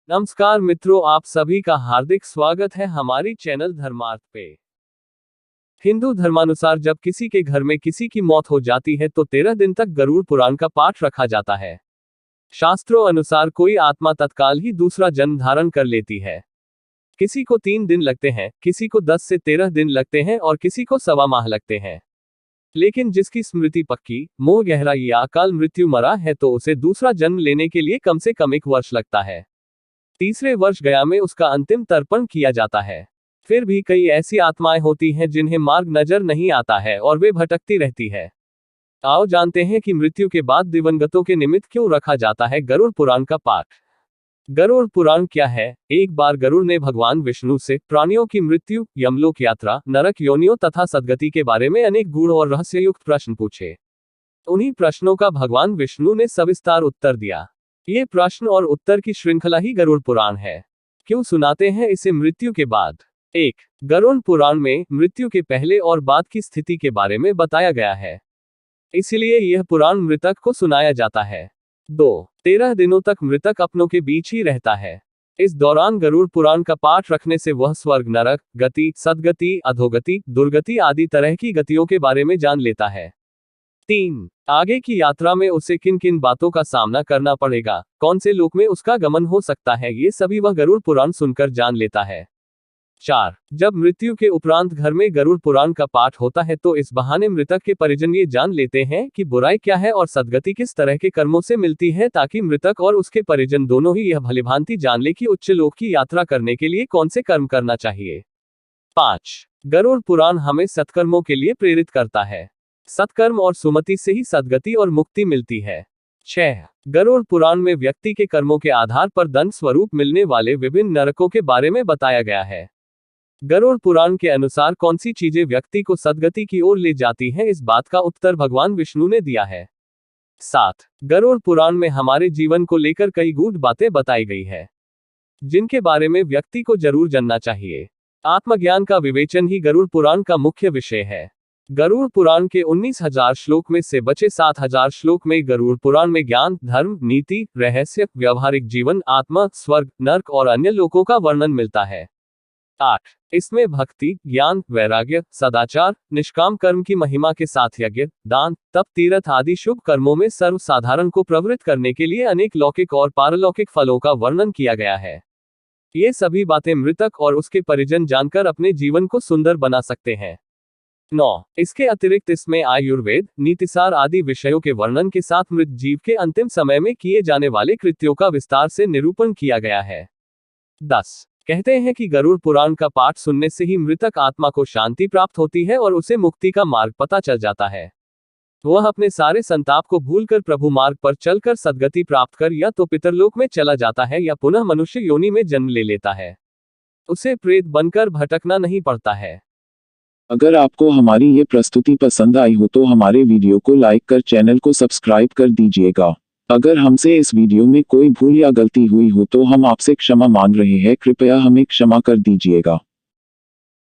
नमस्कार मित्रों, आप सभी का हार्दिक स्वागत है हमारी चैनल धर्मार्थ पे। हिंदू धर्मानुसार जब किसी के घर में किसी की मौत हो जाती है तो 13 दिन तक गरुड़ पुराण का पाठ रखा जाता है। शास्त्रों अनुसार कोई आत्मा तत्काल ही दूसरा जन्म धारण कर लेती है। किसी को 3 दिन लगते हैं, किसी को 10 से 13 दिन लगते हैं और किसी को सवा माह लगते हैं। लेकिन जिसकी स्मृति पक्की, मोह गहरा या अकाल मृत्यु मरा है तो उसे दूसरा जन्म लेने के लिए कम से कम 1 वर्ष लगता है। तीसरे वर्ष गया में उसका अंतिम तर्पण किया जाता है। फिर भी कई ऐसी आत्माएं होती हैं जिन्हें मार्ग नजर नहीं आता है और वे भटकती रहती है। आओ जानते हैं कि मृत्यु के बाद दिवंगतों के निमित्त क्यों रखा जाता है गरुड़ पुराण का पाठ। गरुड़ पुराण क्या है? एक बार गरुड़ ने भगवान विष्णु से प्राणियों की मृत्यु, यमलोक यात्रा, नरक योनियों तथा सदगति के बारे में अनेक गूढ़ और रहस्ययुक्त प्रश्न पूछे। उन्हीं प्रश्नों का भगवान विष्णु ने सविस्तार उत्तर दिया। ये प्रश्न और उत्तर की श्रृंखला ही गरुड़ पुराण है। क्यों सुनाते हैं इसे मृत्यु के बाद? 1. गरुड़ पुराण में मृत्यु के पहले और बाद की स्थिति के बारे में बताया गया है, इसलिए यह पुराण मृतक को सुनाया जाता है। 2. 13 दिनों तक मृतक अपनों के बीच ही रहता है। इस दौरान गरुड़ पुराण का पाठ रखने से वह स्वर्ग, नरक गति, सदगति, अधोगति, दुर्गति आदि तरह की गतियों के बारे में जान लेता है। 3. आगे की यात्रा में उसे किन किन बातों का सामना करना पड़ेगा, कौन से लोक में उसका गमन हो सकता है, ये सभी वह गरुड़ पुराण सुनकर जान लेता है। 4. जब मृत्यु के उपरांत घर में गरुड़ पुराण का पाठ होता है तो इस बहाने मृतक के परिजन ये जान लेते हैं कि बुराई क्या है और सदगति किस तरह के कर्मों से मिलती है, ताकि मृतक और उसके परिजन दोनों ही यह भलीभांति जान ले कि उच्च लोक की यात्रा करने के लिए कौन से कर्म करना चाहिए। 5. गरुड़ पुराण हमें सत्कर्मों के लिए प्रेरित करता है। सत्कर्म और सुमति से ही सद्गति और मुक्ति मिलती है। 6. गरुड़ पुराण में व्यक्ति के कर्मों के आधार पर दंड स्वरूप मिलने वाले विभिन्न नरकों के बारे में बताया गया है। गरुड़ पुराण के अनुसार कौन सी चीजें व्यक्ति को सद्गति की ओर ले जाती हैं, इस बात का उत्तर भगवान विष्णु ने दिया है। 7. गरुड़ पुराण में हमारे जीवन को लेकर कई गूढ़ बातें बताई गई है, जिनके बारे में व्यक्ति को जरूर जानना चाहिए। आत्मज्ञान का विवेचन ही गरुड़ पुराण का मुख्य विषय है। गरुड़ पुराण के 19,000 श्लोक में से बचे 7,000 श्लोक में गरुड़ पुराण में ज्ञान, धर्म, नीति, रहस्य, व्यवहारिक जीवन, आत्मा, स्वर्ग, नरक और अन्य लोकों का वर्णन मिलता है। 8. इसमें भक्ति, ज्ञान, वैराग्य, सदाचार, निष्काम कर्म की महिमा के साथ यज्ञ, दान, तप, तीर्थ आदि शुभ कर्मों में सर्वसाधारण को प्रवृत्त करने के लिए अनेक लौकिक और पारलौकिक फलों का वर्णन किया गया है। ये सभी बातें मृतक और उसके परिजन जानकर अपने जीवन को सुंदर बना सकते हैं। 9. इसके अतिरिक्त इसमें आयुर्वेद, नीतिसार आदि विषयों के वर्णन के साथ मृत जीव के अंतिम समय में किए जाने वाले कृत्यों का विस्तार से निरूपण किया गया है। 10. कहते हैं कि गरुड़ पुराण का पाठ सुनने से ही मृतक आत्मा को शांति प्राप्त होती है और उसे मुक्ति का मार्ग पता चल जाता है। वह अपने सारे संताप को भूलकर प्रभु मार्ग पर चलकर सद्गति प्राप्त कर या तो पितरलोक में चला जाता है या पुनः मनुष्य योनि में जन्म ले लेता है। उसे प्रेत बनकर भटकना नहीं पड़ता है। अगर आपको हमारी ये प्रस्तुति पसंद आई हो तो हमारे वीडियो को लाइक कर चैनल को सब्सक्राइब कर दीजिएगा। अगर हमसे इस वीडियो में कोई भूल या गलती हुई हो तो हम आपसे क्षमा मांग रहे हैं, कृपया हमें क्षमा कर दीजिएगा।